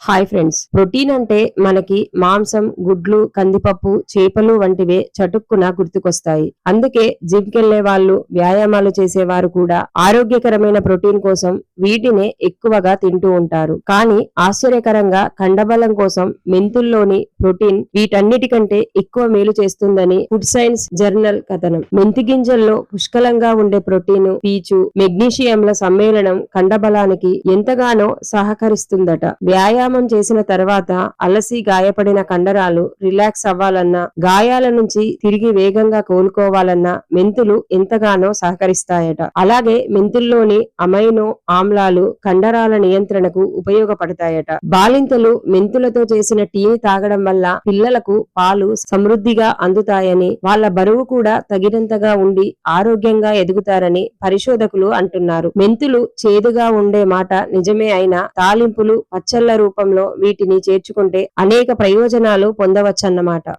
Hi friends, protein అంటే మనకి మాంసం, గుడ్లు, కందిపప్పు, చేపలు వంటివే చటుక్కున గుర్తుకొస్తాయి. అందుకే జిమ్ కెళ్లే వాళ్ళు, వ్యాయామాలు చేసేవారు కూడా ఆరోగ్యకరమైన ప్రోటీన్ కోసం వీటినే ఎక్కువగా తింటూ ఉంటారు. కానీ ఆశ్చర్యకరంగా కండబలం కోసం మెంతుల్లోని ప్రోటీన్ వీటన్నిటికంటే ఎక్కువ మేలు చేస్తుందని ఫుడ్ సైన్స్ జర్నల్ కథనం. మెంతి గింజల్లో పుష్కలంగా ఉండే ప్రోటీన్, పీచు, మెగ్నీషియంల సమ్మేళనం కండబలానికి ఎంతగానో సహకరిస్తుందట. వ్యాయామం చేసిన తర్వాత అలసి గాయపడిన కండరాలు రిలాక్స్ అవ్వాలన్నా, గాయాల నుంచి తిరిగి వేగంగా కోలుకోవాలన్నా మెంతులు ఎంతగానో సహకరిస్తాయట. అలాగే మెంతుల్లోని అమైనో ఆమ్లాలు కండరాల నియంత్రణకు ఉపయోగపడతాయట. బాలింతలు మెంతులతో చేసిన టీని తాగడం వల్ల పిల్లలకు పాలు సమృద్ధిగా అందుతాయని, వాళ్ళ బరువు కూడా తగినంతగా ఉండి ఆరోగ్యంగా ఎదుగుతారని పరిశోధకులు అంటున్నారు. మెంతులు చేదుగా ఉండే మాట నిజమే అయినా తాలింపులు, పచ్చళ్ల రూపంలో వీటిని చేర్చుకుంటే అనేక ప్రయోజనాలు పొందవచ్చన్నమాట.